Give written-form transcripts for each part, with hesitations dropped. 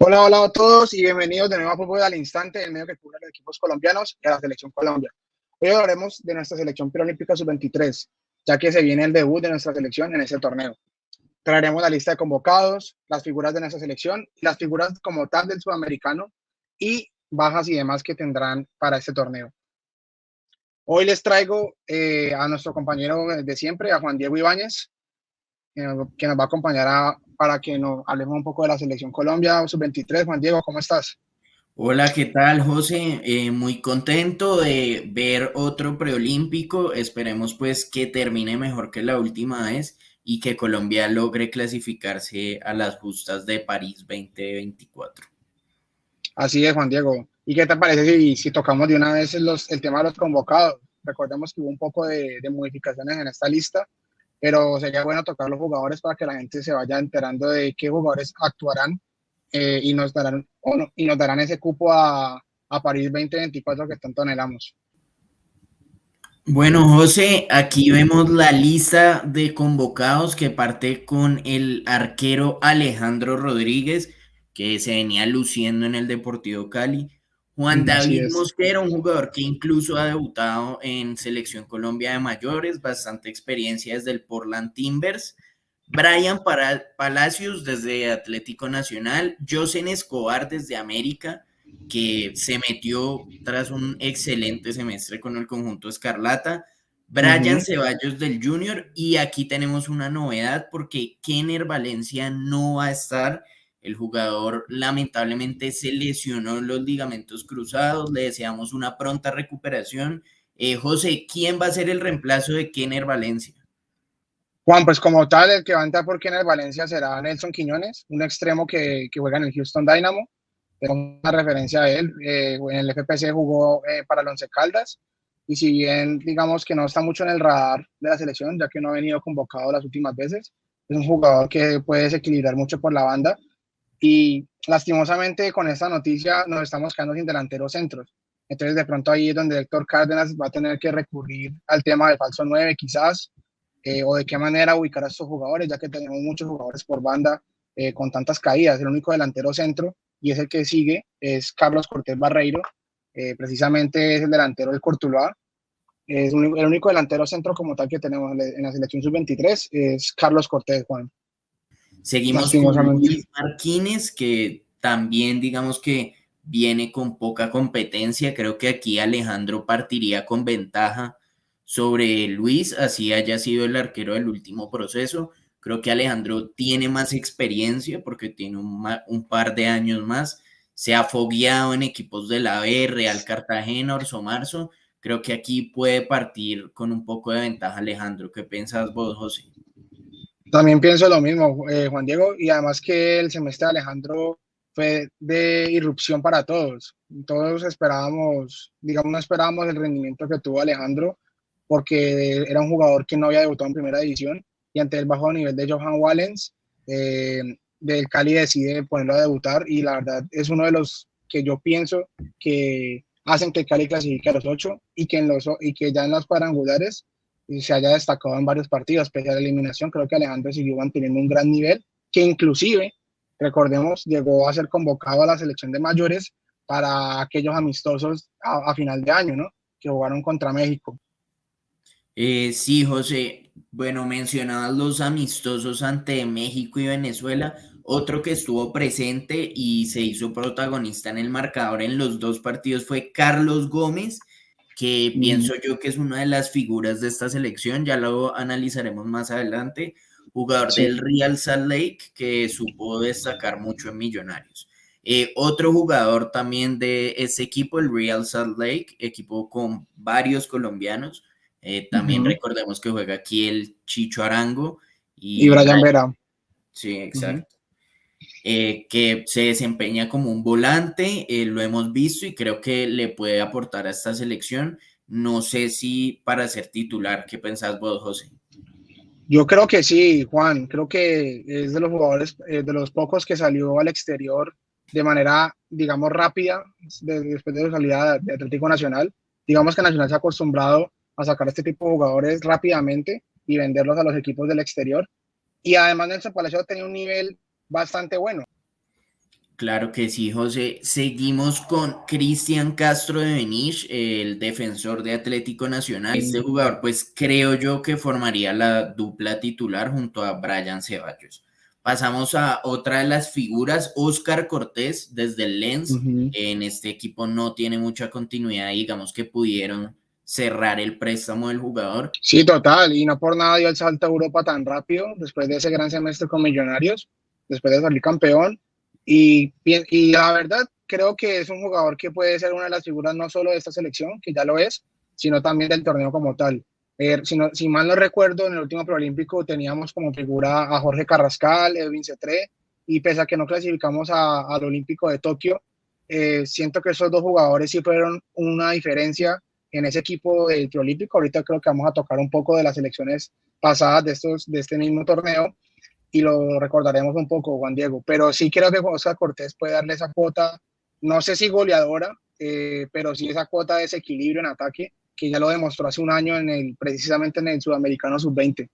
Hola, hola a todos y bienvenidos de nuevo a Fútbol al Instante, el medio que cubre a los equipos colombianos y a la selección Colombia. Hoy hablaremos de nuestra selección preolímpica sub-23, ya que se viene el debut de nuestra selección en ese torneo. Traeremos la lista de convocados, las figuras de nuestra selección, las figuras como tal del sudamericano y bajas y demás que tendrán para este torneo. Hoy les traigo a nuestro compañero de siempre, a Juan Diego Ibáñez, que nos va a acompañar para que nos hablemos un poco de la selección Colombia sub-23. Juan Diego, ¿cómo estás? Hola, ¿qué tal, José? Muy contento de ver otro preolímpico. Esperemos pues que termine mejor que la última vez y que Colombia logre clasificarse a las justas de París 2024. Así es, Juan Diego. ¿Y qué te parece si tocamos de una vez el tema de los convocados? Recordemos que hubo un poco de modificaciones en esta lista, pero sería bueno tocar los jugadores para que la gente se vaya enterando de qué jugadores actuarán y nos darán, y nos darán ese cupo a París 2024 que tanto anhelamos. Bueno, José, aquí vemos la lista de convocados que parte con el arquero Alejandro Rodríguez, que se venía luciendo en el Deportivo Cali. Juan Así David es. Mosquera, un jugador que incluso ha debutado en Selección Colombia de mayores, bastante experiencia desde el Portland Timbers. Brian Palacios desde Atlético Nacional, Josen Escobar desde América, que se metió tras un excelente semestre con el conjunto Escarlata, Brian Ujú. Ceballos del Junior, y aquí tenemos una novedad porque Kenner Valencia no va a estar. El jugador lamentablemente se lesionó los ligamentos cruzados, le deseamos una pronta recuperación. José, ¿quién va a ser el reemplazo de Kenner Valencia? Juan, pues como tal, el que va a entrar por en el Valencia será Nelson Quiñones, un extremo que juega en el Houston Dynamo. Tengo una referencia a él. En el FPC jugó para el Once Caldas. Y si bien digamos que no está mucho en el radar de la selección, ya que no ha venido convocado las últimas veces, es un jugador que puede desequilibrar mucho por la banda. Y lastimosamente con esta noticia nos estamos quedando sin delanteros centros. Entonces de pronto ahí es donde Héctor Cárdenas va a tener que recurrir al tema del falso 9 quizás, o de qué manera ubicar a estos jugadores, ya que tenemos muchos jugadores por banda con tantas caídas. El único delantero centro, y es el que sigue, es Carlos Cortés Barreiro, precisamente es el delantero del Cortuluá. El único delantero centro como tal que tenemos en la selección sub-23 es Carlos Cortés, Juan, Seguimos con lastimosamente. Luis Martínez, que también digamos que viene con poca competencia. Creo que aquí Alejandro partiría con ventaja sobre Luis, así haya sido el arquero del último proceso. Creo que Alejandro tiene más experiencia porque tiene un par de años más. Se ha fogueado en equipos de la B, Real Cartagena, Orso Marzo. Creo que aquí puede partir con un poco de ventaja Alejandro. ¿Qué piensas vos, José? También pienso lo mismo, Juan Diego, y además que el semestre de Alejandro fue de irrupción para todos. Todos esperábamos, digamos, no esperábamos el rendimiento que tuvo Alejandro, porque era un jugador que no había debutado en primera división, y ante el bajo nivel de Johan Wallens, del Cali decide ponerlo a debutar, y la verdad es uno de los que yo pienso que hacen que el Cali clasifique a los ocho, y que ya en los cuadrangulares y se haya destacado en varios partidos, pese a la eliminación. Creo que Alejandro siguió manteniendo un gran nivel, que inclusive, recordemos, llegó a ser convocado a la selección de mayores para aquellos amistosos a final de año, ¿no? Que jugaron contra México. Sí, José. Bueno, mencionabas los amistosos ante México y Venezuela. Otro que estuvo presente y se hizo protagonista en el marcador en los dos partidos fue Carlos Gómez, que pienso yo que es una de las figuras de esta selección. Ya lo analizaremos más adelante. Jugador Sí, del Real Salt Lake que supo destacar mucho en Millonarios. Otro jugador también de ese equipo, el Real Salt Lake, equipo con varios colombianos. También uh-huh. recordemos que juega aquí el Chicho Arango Y y Brian Brian, Vera. sí, Uh-huh. exacto. Que se desempeña como un volante, lo hemos visto y creo que le puede aportar a esta selección. No sé si para ser titular, ¿qué pensás vos, José? Yo creo que sí, Juan. Creo que es de los jugadores, de los pocos que salió al exterior de manera, digamos, rápida después de su salida de Atlético Nacional. Digamos que Nacional se ha acostumbrado a sacar este tipo de jugadores rápidamente y venderlos a los equipos del exterior. Y además Nelson Palacio tenía un nivel bastante bueno. Claro que sí, José. Seguimos con Cristian Castro de Benich, el defensor de Atlético Nacional. Este jugador, pues creo yo que formaría la dupla titular junto a Brian Ceballos. Pasamos a otra de las figuras, Óscar Cortés, desde el Lens. En este equipo no tiene mucha continuidad, digamos que pudieron cerrar el préstamo del jugador. Sí, total, y no por nada dio el salto a Europa tan rápido, después de ese gran semestre con Millonarios, después de salir campeón, y la verdad creo que es un jugador que puede ser una de las figuras no solo de esta selección, que ya lo es, sino también del torneo como tal. Si mal no recuerdo, en el último preolímpico teníamos como figura a Jorge Carrascal, Edwin Cetré, y pese a que no clasificamos al Olímpico de Tokio, siento que esos dos jugadores sí fueron una diferencia en ese equipo del preolímpico. Ahorita creo que vamos a tocar un poco de las elecciones pasadas de este mismo torneo y lo recordaremos un poco, Juan Diego. Pero sí creo que Oscar Cortés puede darle esa cuota, no sé si goleadora, pero sí esa cuota de desequilibrio en ataque, que ya lo demostró hace un año precisamente en el Sudamericano Sub-20.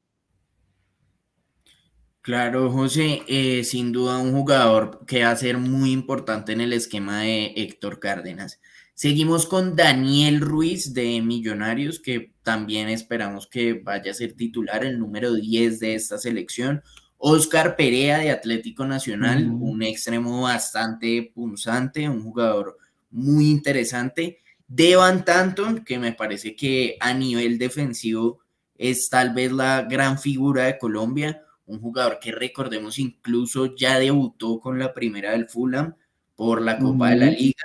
Claro, José, sin duda un jugador que va a ser muy importante en el esquema de Héctor Cárdenas. Seguimos con Daniel Ruiz de Millonarios, que también esperamos que vaya a ser titular, el número 10 de esta selección. Oscar Perea de Atlético Nacional, un extremo bastante punzante, un jugador muy interesante. Devan Tanton, que me parece que a nivel defensivo es tal vez la gran figura de Colombia, un jugador que recordemos incluso ya debutó con la primera del Fulham por la Copa de la Liga.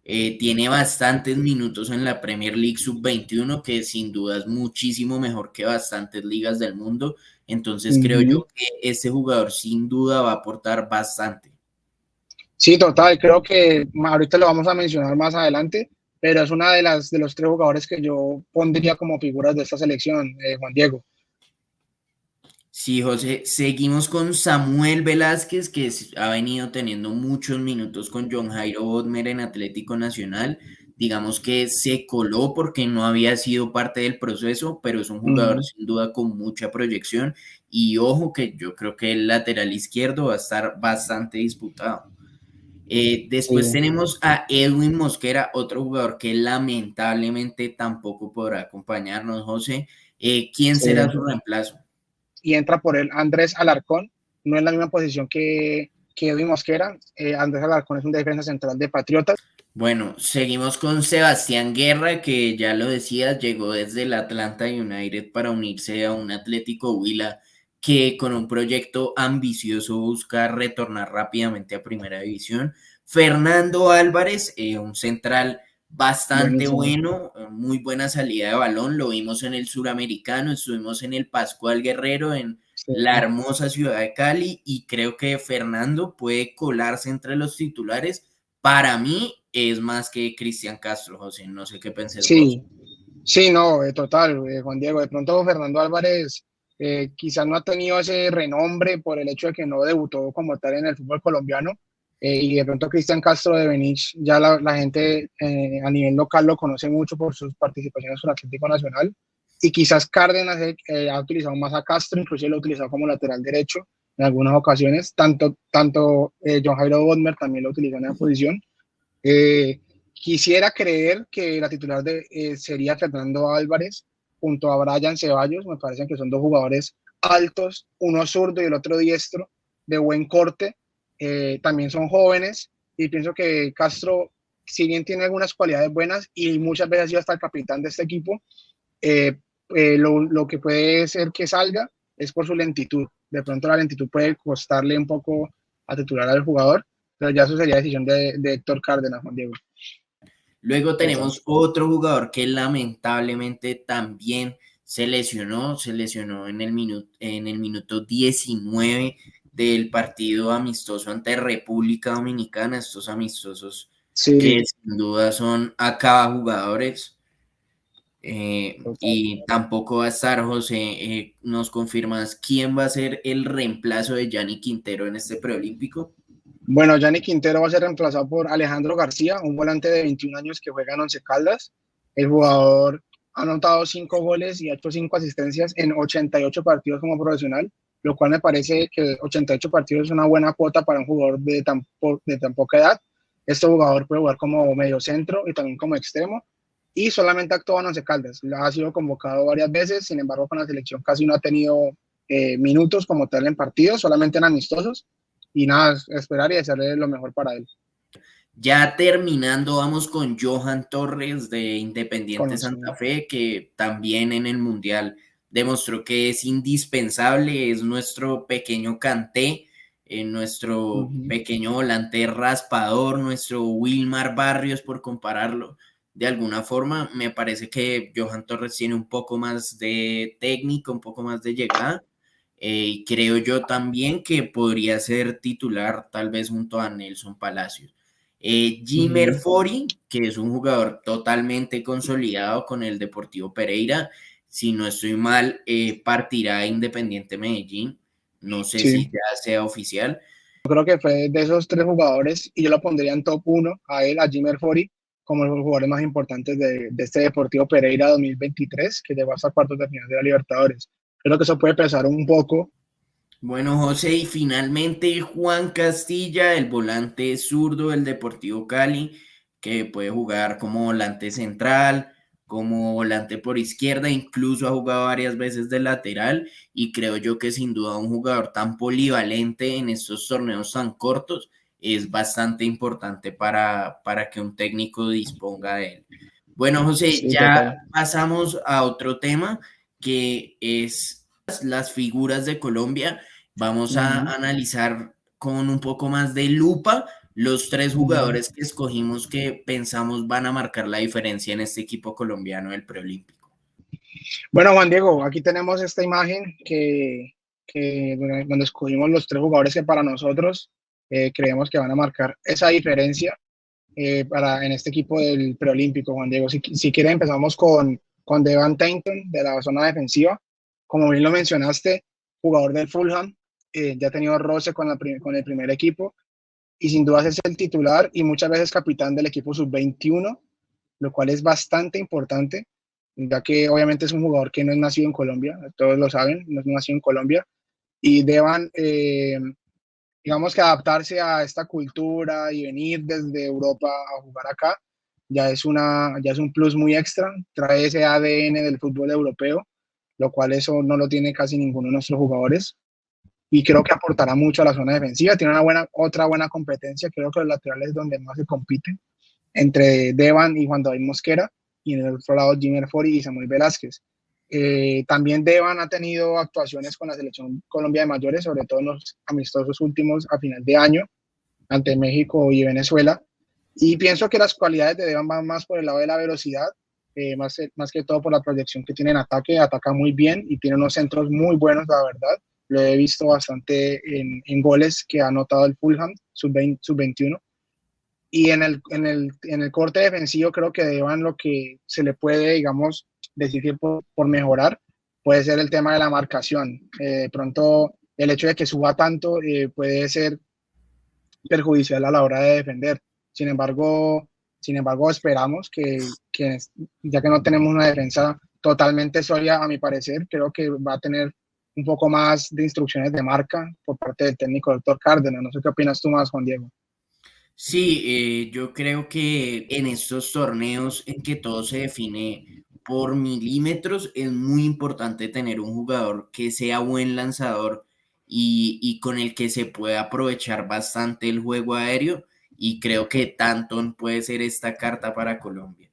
Tiene bastantes minutos en la Premier League Sub-21, que sin duda es muchísimo mejor que bastantes ligas del mundo. Entonces creo yo que este jugador sin duda va a aportar bastante. Sí, total, creo que ahorita lo vamos a mencionar más adelante, pero es una de los tres jugadores que yo pondría como figuras de esta selección, Juan Diego. Sí, José, seguimos con Samuel Velázquez, que ha venido teniendo muchos minutos con John Jairo Bodmer en Atlético Nacional. Digamos que se coló porque no había sido parte del proceso, pero es un jugador sin duda con mucha proyección. Y ojo que yo creo que el lateral izquierdo va a estar bastante disputado. Después tenemos a Edwin Mosquera, otro jugador que lamentablemente tampoco podrá acompañarnos, José. ¿Quién será su reemplazo? Y entra por él Andrés Alarcón, no es la misma posición que Edwin Mosquera. Andrés Alarcón es un defensa central de Patriotas. Bueno, seguimos con Sebastián Guerra, que ya lo decías, llegó desde el Atlanta United para unirse a un Atlético Huila que con un proyecto ambicioso busca retornar rápidamente a Primera División. Fernando Álvarez, un central bastante bueno, muy buena salida de balón, lo vimos en el Suramericano, estuvimos en el Pascual Guerrero, en la hermosa ciudad de Cali, y creo que Fernando puede colarse entre los titulares. Para mí es más que Cristian Castro, José, no sé qué pensás vos. Sí, no, total, Juan Diego. De pronto Fernando Álvarez quizás no ha tenido ese renombre por el hecho de que no debutó como tal en el fútbol colombiano. Y de pronto Cristian Castro de Benich, ya la gente a nivel local lo conoce mucho por sus participaciones en el Atlético Nacional. Y quizás Cárdenas ha utilizado más a Castro, inclusive lo ha utilizado como lateral derecho en algunas ocasiones. Tanto John Jairo Bodmer también lo utilizó en esa posición. Quisiera creer que la titular sería Fernando Álvarez junto a Brian Ceballos. Me parecen que son dos jugadores altos, uno zurdo y el otro diestro, de buen corte. También son jóvenes y pienso que Castro, si bien tiene algunas cualidades buenas y muchas veces ha sido hasta el capitán de este equipo, lo que puede ser que salga es por su lentitud. De pronto la lentitud puede costarle un poco a titular al jugador, pero ya eso sería decisión de Héctor Cárdenas, Juan Diego. Luego tenemos otro jugador que lamentablemente también se lesionó en el minuto 19 del partido amistoso ante República Dominicana, estos amistosos que sin duda son acá jugadores. Y tampoco va a estar, José, ¿nos confirmas quién va a ser el reemplazo de Gianni Quintero en este preolímpico? Bueno, Gianni Quintero va a ser reemplazado por Alejandro García, un volante de 21 años que juega en Once Caldas. El jugador ha anotado 5 goles y ha hecho 5 asistencias en 88 partidos como profesional. lo cual me parece que 88 partidos es una buena cuota para un jugador de tan poca edad. Este jugador puede jugar como medio centro y también como extremo, y solamente actuó en Once Caldas. Ha sido convocado varias veces, sin embargo con la selección casi no ha tenido minutos como tal en partidos, solamente en amistosos, y nada, esperar y desearle lo mejor para él. Ya terminando, vamos con Johan Torres de Independiente Santa Conocido. Fe, que también en el Mundial demostró que es indispensable, es nuestro pequeño Kanté, nuestro pequeño volante raspador, nuestro Wilmar Barrios, por compararlo de alguna forma. Me parece que Johan Torres tiene un poco más de técnica, un poco más de llegada. Creo yo también que podría ser titular tal vez junto a Nelson Palacios. Jimmer Fori, que es un jugador totalmente consolidado con el Deportivo Pereira, si no estoy mal, partirá a Independiente Medellín. No sé si Sí, ya sea oficial. yo creo que fue de esos tres jugadores, y yo lo pondría en top 1 a él, a Jimmer Fori, como los jugadores más importantes de este Deportivo Pereira 2023, que llegó hasta cuartos de final de la Libertadores. Creo que eso puede pesar un poco. Bueno, José, y finalmente Juan Castilla, el volante zurdo del Deportivo Cali, que puede jugar como volante central, como volante por izquierda, incluso ha jugado varias veces de lateral, y creo yo que sin duda un jugador tan polivalente en estos torneos tan cortos es bastante importante para que un técnico disponga de él. Bueno, José, Sí, ya total. pasamos a otro tema que es las figuras de Colombia. Vamos a analizar con un poco más de lupa los tres jugadores que escogimos que pensamos van a marcar la diferencia en este equipo colombiano del preolímpico. Bueno, Juan Diego, aquí tenemos esta imagen donde escogimos los tres jugadores que para nosotros creemos que van a marcar esa diferencia en este equipo del preolímpico, Juan Diego. Si quieres, empezamos con Devan Tainton de la zona defensiva. Como bien lo mencionaste, jugador del Fulham, ya ha tenido roce con el primer equipo, y sin duda es el titular y muchas veces capitán del equipo sub-21, lo cual es bastante importante, ya que obviamente es un jugador que no es nacido en Colombia, todos lo saben, no es nacido en Colombia, y deban, digamos que adaptarse a esta cultura y venir desde Europa a jugar acá, ya es un plus muy extra, trae ese ADN del fútbol europeo, lo cual eso no lo tiene casi ninguno de nuestros jugadores, y creo que aportará mucho a la zona defensiva. Tiene otra buena competencia, creo que los laterales es donde más se compiten, entre Devan y Juan David Mosquera, y en el otro lado Jimmer Fori y Samuel Velázquez. También Devan ha tenido actuaciones con la selección Colombia de mayores, sobre todo en los amistosos últimos a final de año, ante México y Venezuela. Y pienso que las cualidades de Devan van más por el lado de la velocidad, más que todo por la proyección que tiene en ataque. Ataca muy bien y tiene unos centros muy buenos, la verdad. Lo he visto bastante en goles que ha anotado el Fulham sub-21. Y en el corte defensivo creo que Devan, lo que se le puede, digamos, decir que por mejorar puede ser el tema de la marcación. De pronto el hecho de que suba tanto puede ser perjudicial a la hora de defender. Sin embargo esperamos que, ya que no tenemos una defensa totalmente sólida, a mi parecer, creo que va a tener un poco más de instrucciones de marca por parte del técnico doctor Cárdenas. No sé qué opinas tú más, Juan Diego. Sí, yo creo que en estos torneos en que todo se define por milímetros, es muy importante tener un jugador que sea buen lanzador y con el que se pueda aprovechar bastante el juego aéreo. Y creo que Tanton puede ser esta carta para Colombia.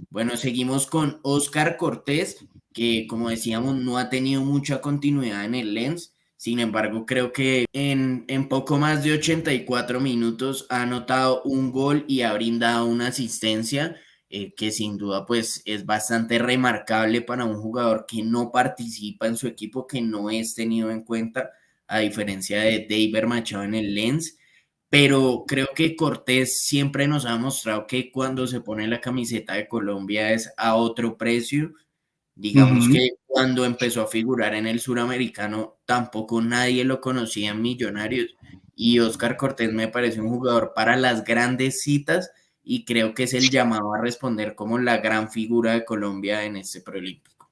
Bueno, seguimos con Oscar Cortés, que como decíamos no ha tenido mucha continuidad en el Lens. Sin embargo, creo que en poco más de 84 minutos ha anotado un gol y ha brindado una asistencia que sin duda pues es bastante remarcable para un jugador que no participa en su equipo, que no es tenido en cuenta, a diferencia de David Machado en el Lens. Pero creo que Cortés siempre nos ha mostrado que cuando se pone la camiseta de Colombia es a otro precio. Digamos Uh-huh. que cuando empezó a figurar en el suramericano, tampoco nadie lo conocía en Millonarios. Y Oscar Cortés me parece un jugador para las grandes citas y creo que es el llamado a responder como la gran figura de Colombia en este preolímpico.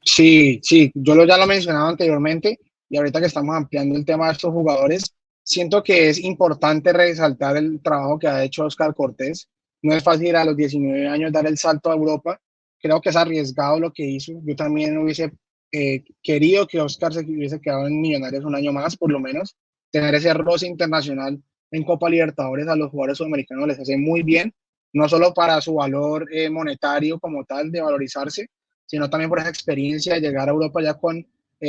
Sí, sí, ya lo mencionaba anteriormente. y ahorita que estamos ampliando el tema de estos jugadores, siento que es importante resaltar el trabajo que ha hecho Oscar Cortés. No es fácil a los 19 años dar el salto a Europa. Creo que es arriesgado lo que hizo. Yo también hubiese querido que Oscar se hubiese quedado en Millonarios un año más, por lo menos. Tener ese roce internacional en Copa Libertadores a los jugadores sudamericanos les hace muy bien, no solo para su valor monetario como tal, de valorizarse, sino también por esa experiencia de llegar a Europa ya con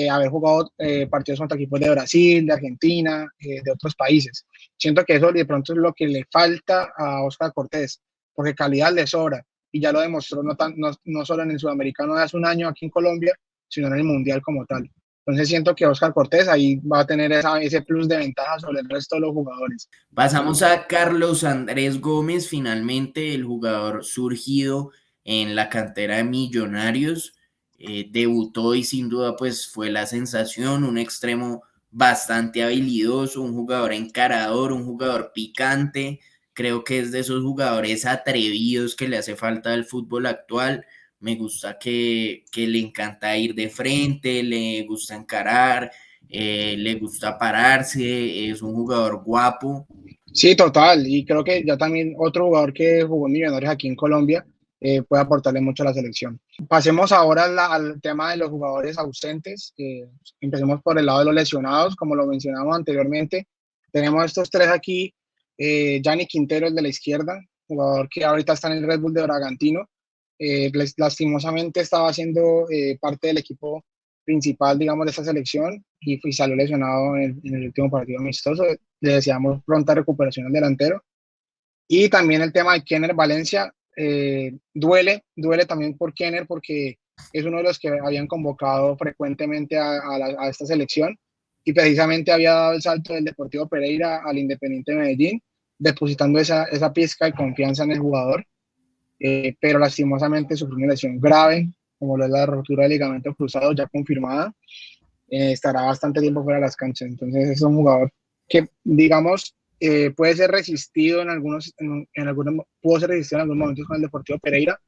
haber jugado partidos contra equipos de Brasil, de Argentina, de otros países. Siento que eso de pronto es lo que le falta a Oscar Cortés, porque calidad le sobra, y ya lo demostró no solo en el Sudamericano de hace un año aquí en Colombia, sino en el Mundial como tal. Entonces siento que Oscar Cortés ahí va a tener ese plus de ventaja sobre el resto de los jugadores. Pasamos a Carlos Andrés Gómez, finalmente el jugador surgido en la cantera de Millonarios. Debutó y sin duda pues fue la sensación, un extremo bastante habilidoso, un jugador encarador, un jugador picante. Creo que es de esos jugadores atrevidos que le hace falta al fútbol actual. Me gusta que le encanta ir de frente, le gusta encarar, le gusta pararse, es un jugador guapo. Sí, total. Y creo que ya también otro jugador que jugó en Millonarios aquí en Colombia puede aportarle mucho a la selección. Pasemos ahora al tema de los jugadores ausentes. Empecemos por el lado de los lesionados, como lo mencionamos anteriormente. Tenemos estos tres aquí. Gianni Quintero, el de la izquierda, jugador que ahorita está en el Red Bull de Bragantino. Lastimosamente estaba siendo parte del equipo principal, digamos, de esta selección y salió lesionado en el último partido amistoso. Le deseamos pronta recuperación al delantero. Y también el tema de Kenner Valencia, duele también por Kenner porque es uno de los que habían convocado frecuentemente a esta selección y precisamente había dado el salto del Deportivo Pereira al Independiente de Medellín, depositando esa pizca de confianza en el jugador, pero lastimosamente sufrió una lesión grave, como lo es la rotura del ligamento cruzado ya confirmada. Estará bastante tiempo fuera de las canchas. Entonces es un jugador que, digamos, puede ser resistido pudo ser resistido en algunos momentos con el Deportivo Pereira,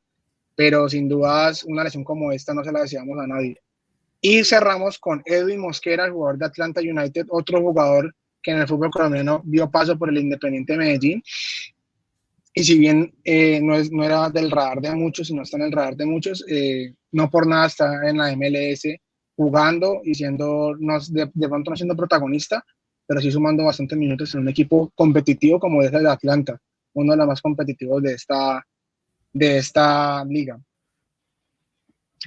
pero sin dudas una lesión como esta no se la deseamos a nadie. Y cerramos con Edwin Mosquera, el jugador de Atlanta United, otro jugador que en el fútbol colombiano dio paso por el Independiente de Medellín. Y si bien no era del radar de muchos, sino está en el radar de muchos, no por nada está en la MLS jugando y siendo, de pronto no siendo protagonista, pero sí sumando bastantes minutos en un equipo competitivo como es el de Atlanta, uno de los más competitivos de esta liga.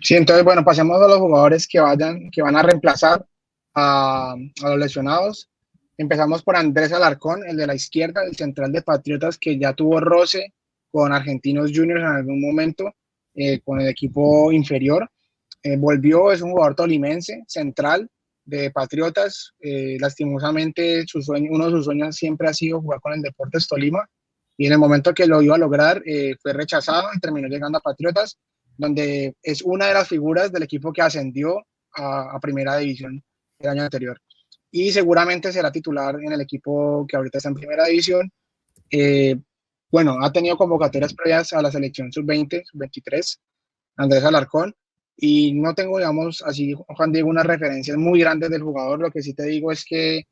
Sí, entonces, bueno, pasemos a los jugadores que van a reemplazar a los lesionados. Empezamos por Andrés Alarcón, el de la izquierda, el central de Patriotas, que ya tuvo roce con Argentinos Juniors en algún momento, con el equipo inferior. Volvió, es un jugador tolimense, central de Patriotas. Lastimosamente, uno de sus sueños siempre ha sido jugar con el Deportes Tolima, y en el momento que lo iba a lograr, fue rechazado y terminó llegando a Patriotas, donde es una de las figuras del equipo que ascendió a Primera División el año anterior. Y seguramente será titular en el equipo que ahorita está en Primera División. Bueno, ha tenido convocatorias previas a la selección sub-20, sub-23, Andrés Alarcón, y no tengo, digamos, así, Juan Diego, unas referencias muy grandes del jugador. Lo que sí te digo es que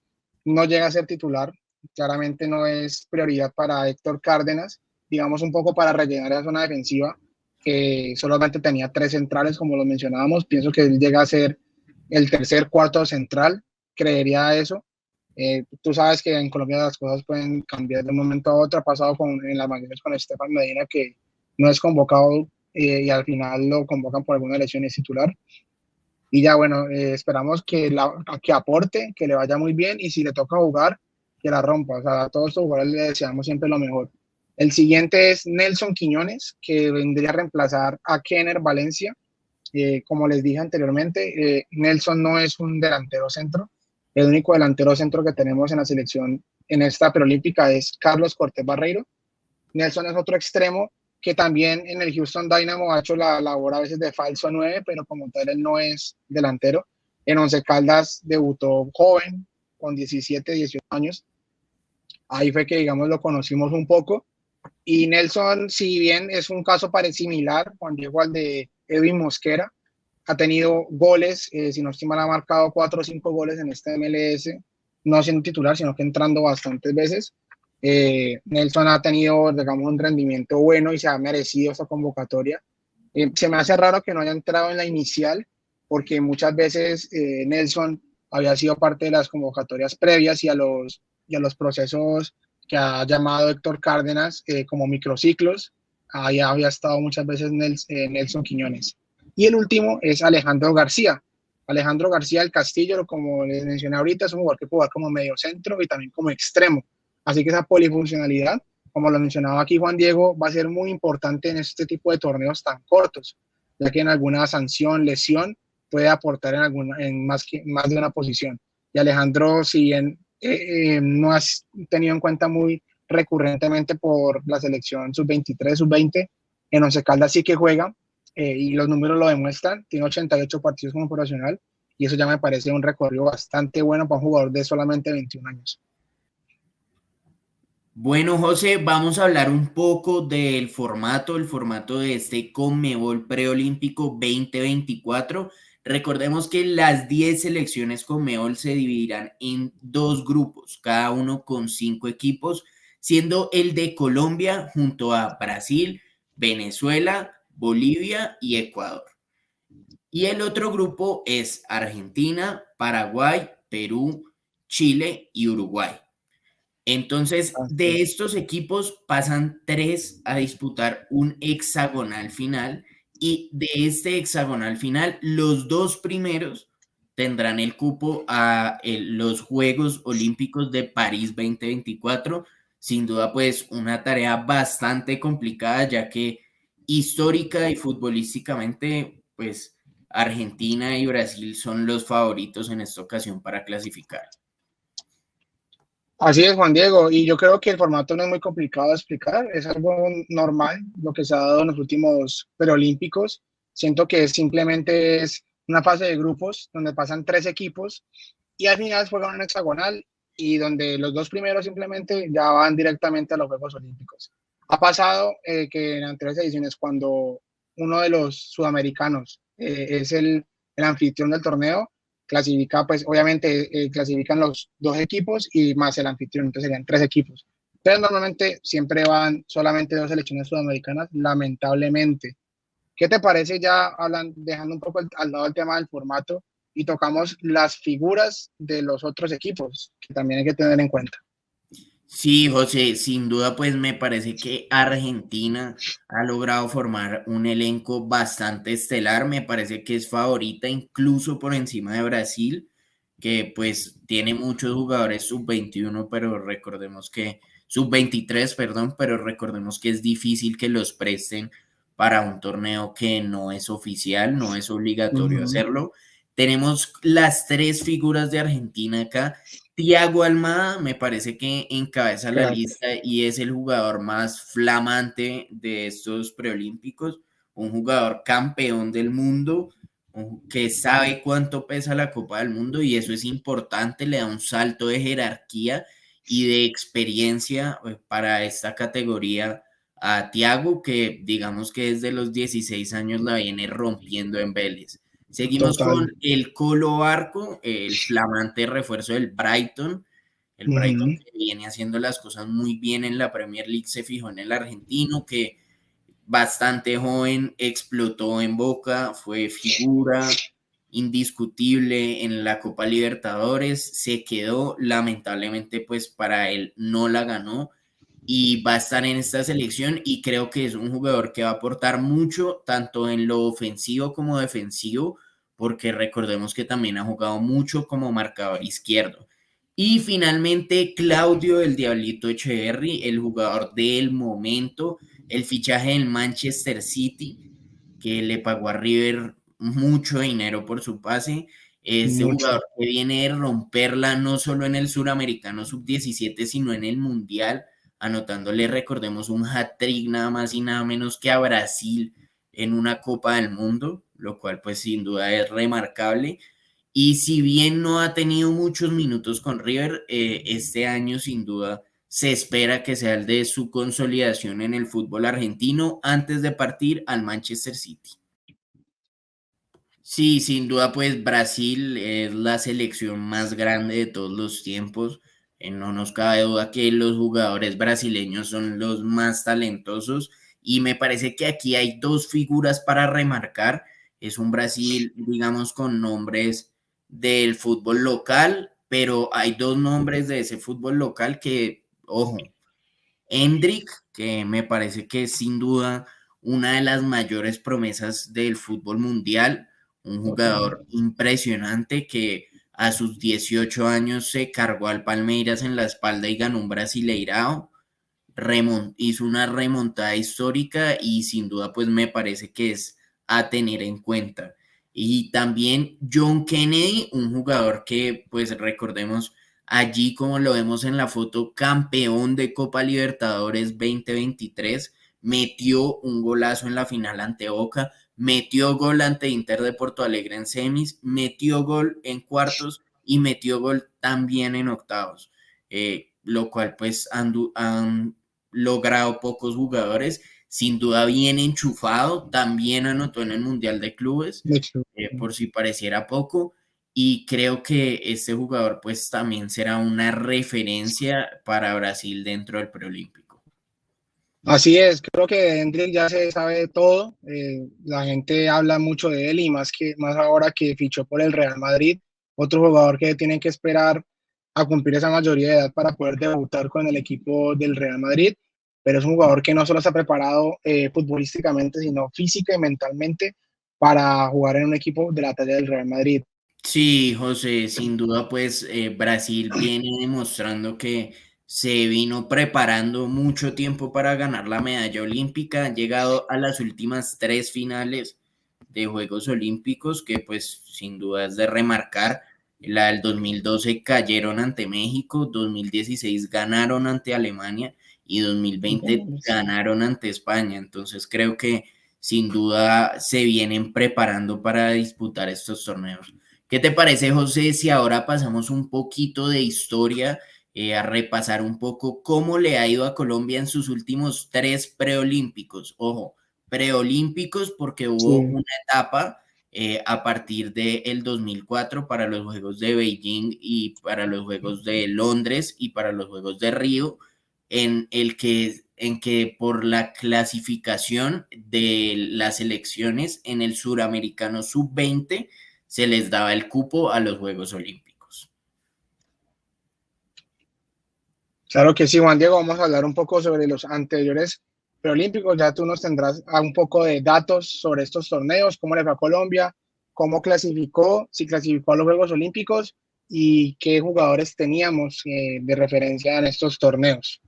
no llega a ser titular, claramente no es prioridad para Héctor Cárdenas, digamos un poco para rellenar la zona defensiva, que solamente tenía tres centrales, como lo mencionábamos. Pienso que él llega a ser el tercer, cuarto central, creería eso. Tú sabes que en Colombia las cosas pueden cambiar de un momento a otro. Ha pasado en las mayores con Estefan Medina, que no es convocado y al final lo convocan por alguna lesión y es titular. Y ya, bueno, esperamos que aporte, que le vaya muy bien, y si le toca jugar, que la rompa. O sea, a todos estos jugadores le deseamos siempre lo mejor. El siguiente es Nelson Quiñones, que vendría a reemplazar a Kenner Valencia. Como les dije anteriormente, Nelson no es un delantero centro. El único delantero centro que tenemos en la selección en esta preolímpica es Carlos Cortés Barreiro. Nelson es otro extremo que también en el Houston Dynamo ha hecho la labor a veces de falso 9, pero como tal él no es delantero. En Once Caldas debutó joven, con 17, 18 años. Ahí fue que, digamos, lo conocimos un poco. Y Nelson, si bien es un caso similar, Juan Diego, al de Edwin Mosquera, ha tenido goles, si no estoy mal, ha marcado 4 o 5 goles en este MLS, no siendo titular, sino que entrando bastantes veces. Nelson ha tenido, digamos, un rendimiento bueno y se ha merecido esta convocatoria. Se me hace raro que no haya entrado en la inicial, porque muchas veces Nelson había sido parte de las convocatorias previas y a los procesos que ha llamado Héctor Cárdenas como microciclos. Ahí había estado muchas veces Nelson Quiñones. Y el último es Alejandro García. Alejandro García del Castillo, como les mencioné ahorita, es un jugador que puede jugar como medio centro y también como extremo. Así que esa polifuncionalidad, como lo mencionaba aquí Juan Diego, va a ser muy importante en este tipo de torneos tan cortos, ya que en alguna sanción, lesión, puede aportar en más de una posición. Y Alejandro, si bien no has tenido en cuenta muy recurrentemente por la selección sub-23, sub-20, en Once Caldas sí que juega, y los números lo demuestran, tiene 88 partidos como profesional, y eso ya me parece un recorrido bastante bueno para un jugador de solamente 21 años. Bueno, José, vamos a hablar un poco del formato, el formato de este Conmebol Preolímpico 2024. Recordemos que las 10 selecciones Conmebol se dividirán en 2 grupos, cada uno con 5 equipos, siendo el de Colombia junto a Brasil, Venezuela, Bolivia y Ecuador. Y el otro grupo es Argentina, Paraguay, Perú, Chile y Uruguay. Entonces, de estos equipos pasan 3 a disputar un hexagonal final y de este hexagonal final, los 2 primeros tendrán el cupo a los Juegos Olímpicos de París 2024. Sin duda, pues una tarea bastante complicada, ya que histórica y futbolísticamente, pues Argentina y Brasil son los favoritos en esta ocasión para clasificar. Así es, Juan Diego, y yo creo que el formato no es muy complicado de explicar, es algo normal lo que se ha dado en los últimos preolímpicos. Siento que simplemente es una fase de grupos donde pasan 3 equipos y al final juegan un hexagonal y donde los 2 primeros simplemente ya van directamente a los Juegos Olímpicos. Ha pasado que en anteriores ediciones, cuando uno de los sudamericanos es el anfitrión del torneo, clasifica, pues obviamente clasifican los 2 equipos y más el anfitrión, entonces serían 3 equipos. Pero normalmente siempre van solamente 2 selecciones sudamericanas, lamentablemente. ¿Qué te parece ya dejando un poco al lado el tema del formato y tocamos las figuras de los otros equipos, que también hay que tener en cuenta? Sí, José, sin duda, pues me parece que Argentina ha logrado formar un elenco bastante estelar. Me parece que es favorita incluso por encima de Brasil, que pues tiene muchos jugadores sub-21, pero recordemos que sub-23, perdón, pero recordemos que es difícil que los presten para un torneo que no es oficial, no es obligatorio hacerlo. Tenemos las 3 figuras de Argentina acá. Thiago Almada me parece que encabeza la Crack. lista y es el jugador más flamante de estos preolímpicos, un jugador campeón del mundo, que sabe cuánto pesa la Copa del Mundo y eso es importante, le da un salto de jerarquía y de experiencia para esta categoría a Thiago, que digamos que desde los 16 años la viene rompiendo en Vélez. Seguimos Total. con el Colo Barco, el flamante refuerzo del Brighton. El Brighton que viene haciendo las cosas muy bien en la Premier League se fijó en el argentino que bastante joven explotó en Boca, fue figura indiscutible en la Copa Libertadores, se quedó, lamentablemente pues para él no la ganó y va a estar en esta selección y creo que es un jugador que va a aportar mucho tanto en lo ofensivo como defensivo, porque recordemos que también ha jugado mucho como marcador izquierdo. Y finalmente Claudio el Diablito Echeverry, el jugador del momento, el fichaje del Manchester City, que le pagó a River mucho dinero por su pase. Este Mucho. jugador que viene de romperla no solo en el suramericano sub-17, sino en el mundial, anotándole, recordemos, un hat-trick nada más y nada menos que a Brasil en una Copa del Mundo, lo cual pues sin duda es remarcable. Y si bien no ha tenido muchos minutos con River, este año sin duda se espera que sea el de su consolidación en el fútbol argentino antes de partir al Manchester City. Sí, sin duda, pues Brasil es la selección más grande de todos los tiempos. No nos cabe duda que los jugadores brasileños son los más talentosos y me parece que aquí hay dos figuras para remarcar. Es un Brasil, digamos, con nombres del fútbol local, pero hay dos nombres de ese fútbol local que, ojo, Endrick, que me parece que es sin duda una de las mayores promesas del fútbol mundial, un jugador impresionante que a sus 18 años se cargó al Palmeiras en la espalda y ganó un Brasileirao, hizo una remontada histórica y sin duda pues me parece que es a tener en cuenta. Y también John Kennedy, un jugador que pues recordemos allí como lo vemos en la foto, campeón de Copa Libertadores 2023, metió un golazo en la final ante Boca, metió gol ante Inter de Porto Alegre en semis, metió gol en cuartos y metió gol también en octavos. Lo cual pues han logrado pocos jugadores, sin duda bien enchufado, también anotó en el Mundial de Clubes, De hecho, por si pareciera poco, y creo que este jugador pues también será una referencia para Brasil dentro del preolímpico. así es, creo que Hendrik ya se sabe de todo. La gente habla mucho de él y más ahora que fichó por el Real Madrid, otro jugador que tienen que esperar a cumplir esa mayoría de edad para poder debutar con el equipo del Real Madrid. Pero es un jugador que no solo está preparado futbolísticamente, sino física y mentalmente para jugar en un equipo de la talla del Real Madrid. Sí, José, sin duda, pues Brasil viene demostrando que se vino preparando mucho tiempo para ganar la medalla olímpica, han llegado a las últimas tres finales de Juegos Olímpicos, que pues sin duda es de remarcar. La del 2012 cayeron ante México, 2016 ganaron ante Alemania y 2020 ganaron ante España. Entonces creo que sin duda se vienen preparando para disputar estos torneos. ¿Qué te parece, José, si ahora pasamos un poquito de historia, a repasar un poco cómo le ha ido a Colombia en sus últimos tres preolímpicos? Ojo, preolímpicos porque hubo Sí. una etapa a partir del 2004 para los Juegos de Beijing y para los Juegos de Londres y para los Juegos de Río, en que por la clasificación de las elecciones en el suramericano sub-20 se les daba el cupo a los Juegos Olímpicos. Claro que sí, Juan Diego, vamos a hablar un poco sobre los anteriores preolímpicos. Ya tú nos tendrás un poco de datos sobre estos torneos, cómo le fue a Colombia, cómo clasificó, si clasificó a los Juegos Olímpicos y qué jugadores teníamos de referencia en estos torneos.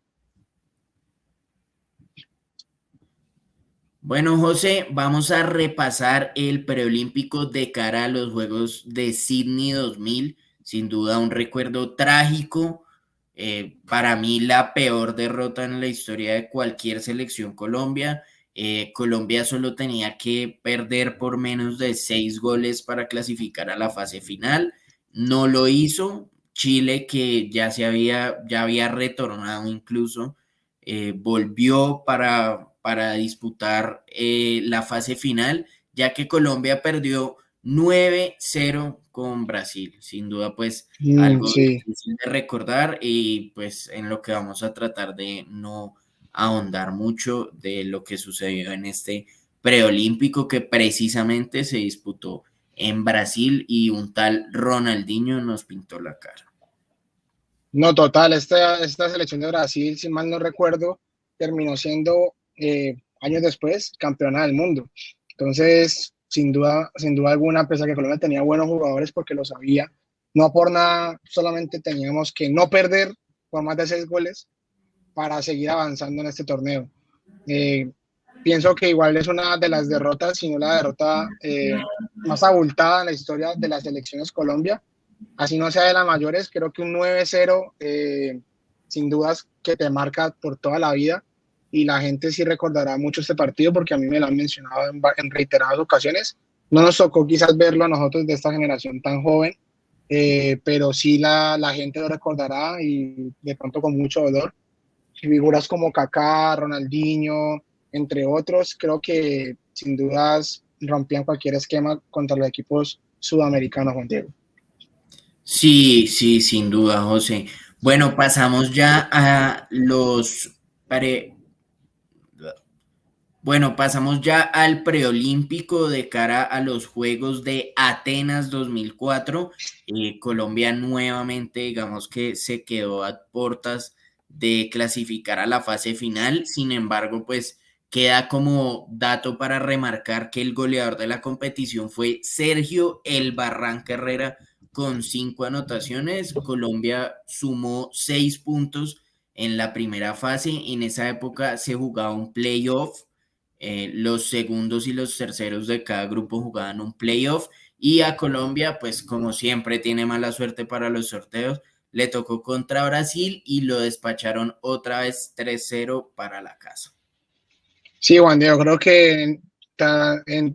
Bueno, José, vamos a repasar el preolímpico de cara a los Juegos de Sydney 2000. Sin duda un recuerdo trágico. Para mí la peor derrota en la historia de cualquier selección Colombia. Colombia solo tenía que perder por menos de 6 goles para clasificar a la fase final. No lo hizo. Chile, que ya había retornado incluso, volvió para disputar la fase final, ya que Colombia perdió 9-0 con Brasil. Sin duda, pues algo Sí, difícil de recordar y pues en lo que vamos a tratar de no ahondar mucho de lo que sucedió en este preolímpico que precisamente se disputó en Brasil y un tal Ronaldinho nos pintó la cara. no, total, esta selección de Brasil, si mal no recuerdo, terminó siendo años después campeona del mundo. Entonces, sin duda alguna, a pesar que Colombia tenía buenos jugadores porque lo sabía, no por nada solamente teníamos que no perder por más de 6 goles para seguir avanzando en este torneo. Eh, Pienso que igual es una de las derrotas, si no la derrota más abultada en la historia de las selecciones Colombia. Así no sea de las mayores, creo que un 9-0 sin dudas que te marca por toda la vida y la gente sí recordará mucho este partido porque a mí me lo han mencionado en reiteradas ocasiones. No nos tocó quizás verlo a nosotros de esta generación tan joven, pero sí la gente lo recordará y de pronto con mucho dolor. Figuras como Kaká, Ronaldinho, entre otros, creo que sin dudas rompían cualquier esquema contra los equipos sudamericanos, Juan Diego. Sí, sí, sin duda, José. Bueno, pasamos ya a los pre, Bueno, pasamos ya al preolímpico de cara a los Juegos de Atenas 2004. Colombia nuevamente, digamos que se quedó a puertas de clasificar a la fase final. Sin embargo, pues queda como dato para remarcar que el goleador de la competición fue Sergio El Barranca Herrera con 5 anotaciones. Colombia sumó 6 puntos en la primera fase. En esa época se jugaba un playoff. Los segundos y los terceros de cada grupo jugaban un playoff y a Colombia, pues como siempre tiene mala suerte para los sorteos, le tocó contra Brasil y lo despacharon otra vez 3-0 para la casa. Sí, Juan Diego, creo que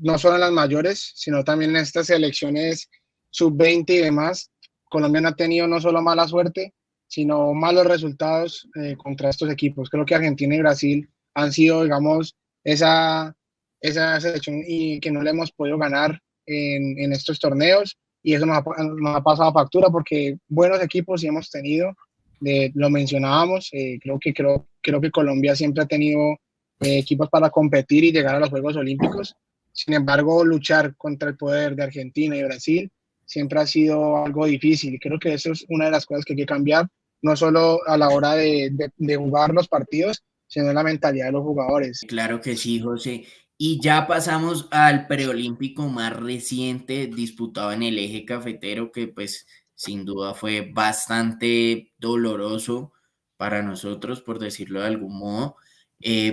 no solo en las mayores, sino también en estas selecciones sub-20 y demás, Colombia no ha tenido no solo mala suerte, sino malos resultados contra estos equipos. Creo que Argentina y Brasil han sido, digamos, esa selección y que no le hemos podido ganar en estos torneos, y eso nos ha pasado factura porque buenos equipos sí hemos tenido, lo mencionábamos, creo que Colombia siempre ha tenido equipos para competir y llegar a los Juegos Olímpicos. Sin embargo, luchar contra el poder de Argentina y Brasil siempre ha sido algo difícil, y creo que eso es una de las cosas que hay que cambiar, no solo a la hora de jugar los partidos, sino en la mentalidad de los jugadores. Claro que sí, José. Y ya pasamos al preolímpico más reciente disputado en el eje cafetero, que pues sin duda fue bastante doloroso para nosotros, por decirlo de algún modo,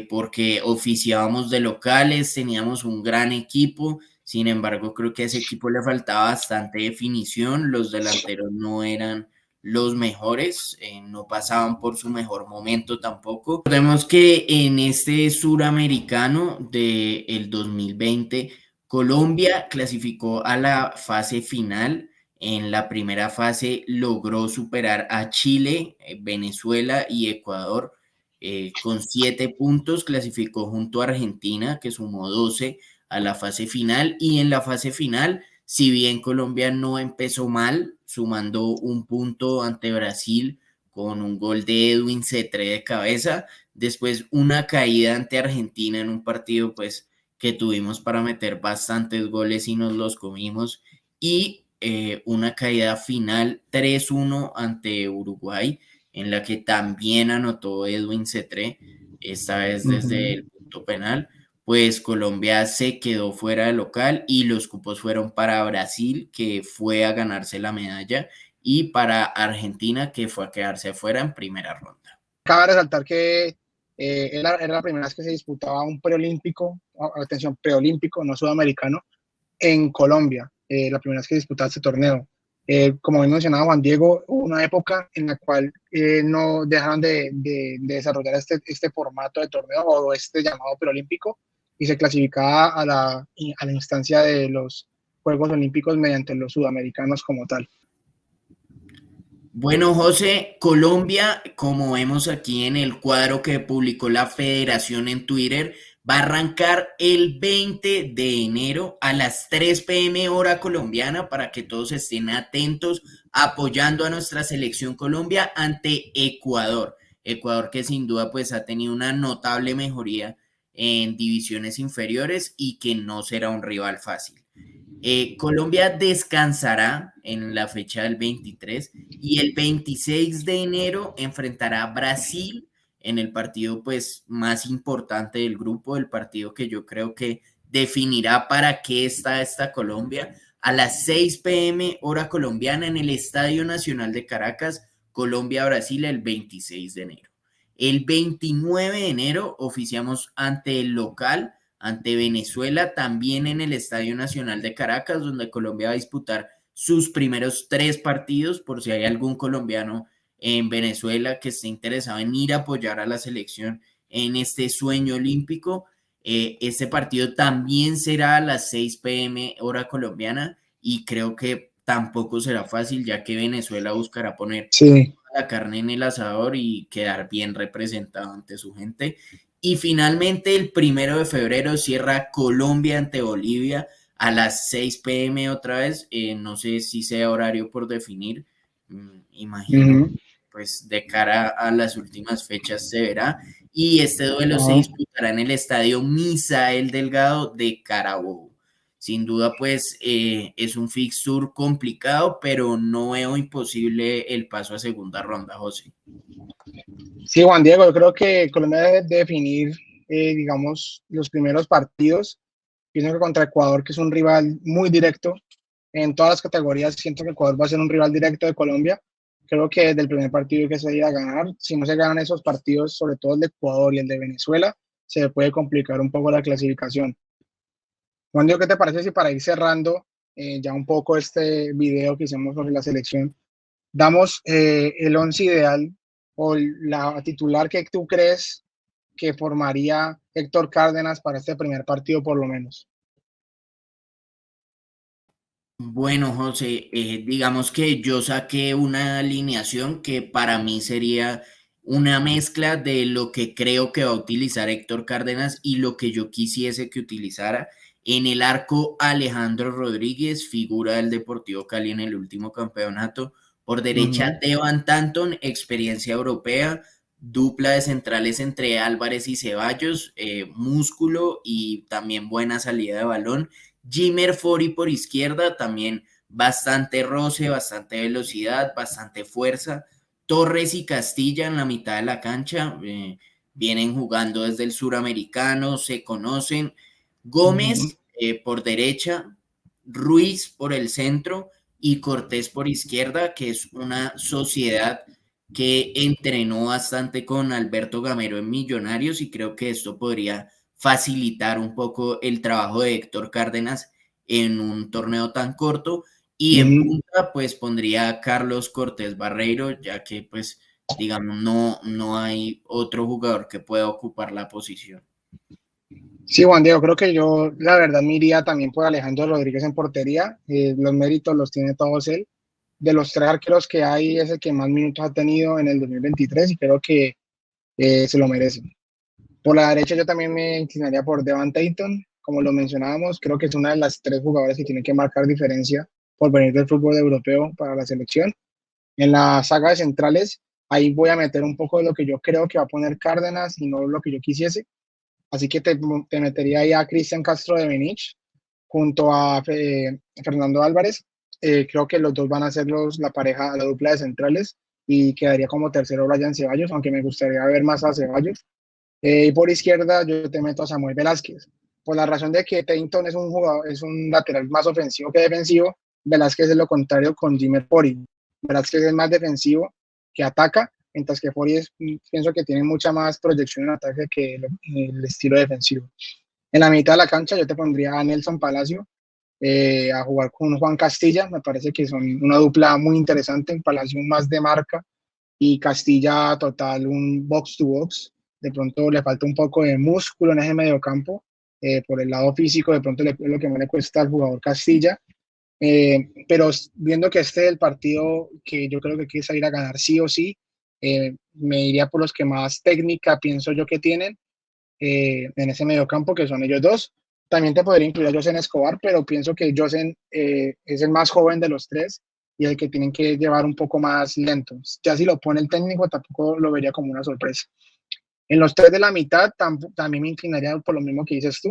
porque oficiábamos de locales, teníamos un gran equipo. Sin embargo, creo que a ese equipo le faltaba bastante definición, los delanteros no eran los mejores, no pasaban por su mejor momento tampoco. Recordemos que en este suramericano del 2020, Colombia clasificó a la fase final. En la primera fase logró superar a Chile, Venezuela y Ecuador con 7 puntos. Clasificó junto a Argentina, que sumó 12 a la fase final. Y en la fase final, si bien Colombia no empezó mal, sumando un punto ante Brasil con un gol de Edwin Cetré de cabeza, después una caída ante Argentina en un partido pues que tuvimos para meter bastantes goles y nos los comimos, y una caída final 3-1 ante Uruguay, en la que también anotó Edwin Cetré, esta vez desde el punto penal. Pues Colombia se quedó fuera de local y los cupos fueron para Brasil, que fue a ganarse la medalla, y para Argentina, que fue a quedarse afuera en primera ronda. Cabe resaltar que era la primera vez que se disputaba un preolímpico, atención, preolímpico, no sudamericano, en Colombia, la primera vez que disputaba este torneo. Como bien mencionaba Juan Diego, hubo una época en la cual no dejaron de desarrollar este formato de torneo o este llamado preolímpico, y se clasificaba a la instancia de los Juegos Olímpicos mediante los sudamericanos como tal. Bueno, José, Colombia, como vemos aquí en el cuadro que publicó la Federación en Twitter, va a arrancar el 20 de enero a las 3 p.m. hora colombiana, para que todos estén atentos apoyando a nuestra selección Colombia ante Ecuador. Ecuador que sin duda pues ha tenido una notable mejoría en divisiones inferiores y que no será un rival fácil. Colombia descansará en la fecha del 23 y el 26 de enero enfrentará a Brasil en el partido pues más importante del grupo, el partido que yo creo que definirá para qué está esta Colombia, a las 6 p.m. hora colombiana en el Estadio Nacional de Caracas, Colombia-Brasil el 26 de enero. El 29 de enero oficiamos ante el local, ante Venezuela, también en el Estadio Nacional de Caracas, donde Colombia va a disputar sus primeros 3 partidos, por si hay algún colombiano en Venezuela que esté interesado en ir a apoyar a la selección en este sueño olímpico. Este partido también será a las 6 p.m. hora colombiana, y creo que tampoco será fácil, ya que Venezuela buscará poner Sí, la carne en el asador y quedar bien representado ante su gente. Y finalmente el 1 de febrero cierra Colombia ante Bolivia a las 6 p.m. otra vez. No sé si sea horario por definir. Imagino, pues de cara a las últimas fechas se verá. Y este duelo se disputará en el estadio Misael Delgado de Carabobo. Sin duda, pues es un fixture complicado, pero no veo imposible el paso a segunda ronda, José. Sí, Juan Diego, yo creo que Colombia debe definir, digamos, los primeros partidos. Pienso que contra Ecuador, que es un rival muy directo en todas las categorías, siento que Ecuador va a ser un rival directo de Colombia. Creo que desde el primer partido hay que salir a ganar. Si no se ganan esos partidos, sobre todo el de Ecuador y el de Venezuela, se puede complicar un poco la clasificación. Juan Diego, ¿qué te parece si para ir cerrando ya un poco este video que hicimos sobre la selección, damos el once ideal o la titular que tú crees que formaría Héctor Cárdenas para este primer partido por lo menos? Bueno, José, digamos que yo saqué una alineación que para mí sería una mezcla de lo que creo que va a utilizar Héctor Cárdenas y lo que yo quisiese que utilizara. En el arco, Alejandro Rodríguez, figura del Deportivo Cali en el último campeonato. Por derecha, Devan Tanton, experiencia europea, dupla de centrales entre Álvarez y Ceballos, músculo y también buena salida de balón. Jimmer Fori por izquierda, también bastante roce, bastante velocidad, bastante fuerza. Torres y Castilla en la mitad de la cancha, vienen jugando desde el suramericano, se conocen. Gómez por derecha, Ruiz por el centro y Cortés por izquierda, que es una sociedad que entrenó bastante con Alberto Gamero en Millonarios y creo que esto podría facilitar un poco el trabajo de Héctor Cárdenas en un torneo tan corto. Y en punta, pues pondría a Carlos Cortés Barreiro, ya que, pues, digamos, no hay otro jugador que pueda ocupar la posición. Sí, Juan Diego, creo que yo la verdad me iría también por Alejandro Rodríguez en portería. Los méritos los tiene todos él. De los tres arqueros que hay, es el que más minutos ha tenido en el 2023 y creo que se lo merece. Por la derecha yo también me inclinaría por Devan Tanton. Como lo mencionábamos, creo que es una de las tres jugadoras que tienen que marcar diferencia por venir del fútbol europeo para la selección. En la saga de centrales, ahí voy a meter un poco de lo que yo creo que va a poner Cárdenas y no lo que yo quisiese. Así que te metería ahí a Cristian Castro de Benich junto a Fernando Álvarez. Creo que los dos van a ser la pareja, la dupla de centrales y quedaría como tercero Brian Ceballos, aunque me gustaría ver más a Ceballos. Y por izquierda yo te meto a Samuel Velázquez. Por la razón de que Tainton es un jugador, es un lateral más ofensivo que defensivo, Velázquez es lo contrario con Jimmer Fori. Velázquez es más defensivo que ataca, mientras que Fori pienso que tiene mucha más proyección en ataque que el estilo defensivo. En la mitad de la cancha yo te pondría a Nelson Palacio a jugar con Juan Castilla. Me parece que son una dupla muy interesante. En Palacio más de marca y Castilla total un box to box. De pronto le falta un poco de músculo en ese mediocampo. Por el lado físico, de pronto es lo que más le cuesta al jugador Castilla. Pero viendo que este es el partido que yo creo que quiere salir a ganar sí o sí, me iría por los que más técnica pienso yo que tienen en ese mediocampo, que son ellos dos. También te podría incluir a Josen Escobar, pero pienso que Josen es el más joven de los tres y el que tienen que llevar un poco más lento. Ya si lo pone el técnico, tampoco lo vería como una sorpresa. En los tres de la mitad, también me inclinaría por lo mismo que dices tú.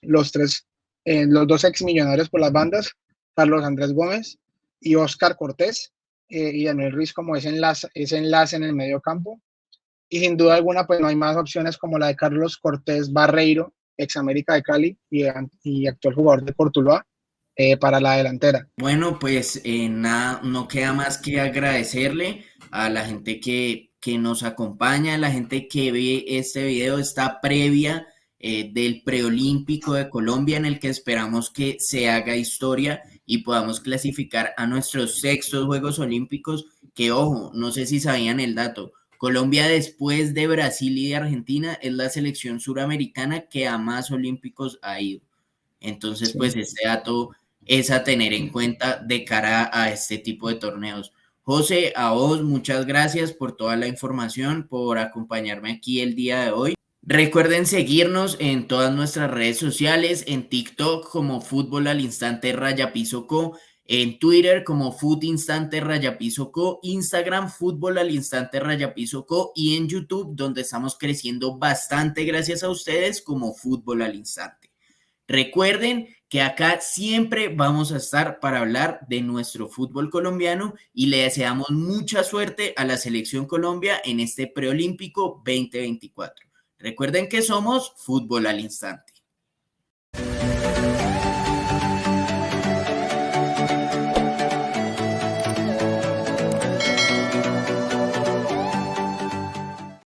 Los tres, los dos ex millonarios por las bandas, Carlos Andrés Gómez y Oscar Cortés, y Daniel Ruiz como ese enlace en el medio campo. Y sin duda alguna, pues no hay más opciones como la de Carlos Cortés Barreiro, ex América de Cali y actual jugador de Cortuluá, para la delantera. Bueno, pues nada, no queda más que agradecerle a la gente que nos acompaña, a la gente que ve este video, esta previa del preolímpico de Colombia en el que esperamos que se haga historia y podamos clasificar a nuestros sextos Juegos Olímpicos, que ojo, no sé si sabían el dato, Colombia después de Brasil y de Argentina es la selección suramericana que a más olímpicos ha ido. Entonces, Sí. pues este dato es a tener en cuenta de cara a este tipo de torneos. José, a vos muchas gracias por toda la información, por acompañarme aquí el día de hoy. Recuerden seguirnos en todas nuestras redes sociales, en TikTok como Fútbol al Instante Raya Piso Co, en Twitter como Foot Instante Raya Piso Co, Instagram Fútbol al Instante Raya Piso Co y en YouTube, donde estamos creciendo bastante gracias a ustedes, como Fútbol al Instante. Recuerden que acá siempre vamos a estar para hablar de nuestro fútbol colombiano y le deseamos mucha suerte a la Selección Colombia en este preolímpico 2024. Recuerden que somos Fútbol al Instante.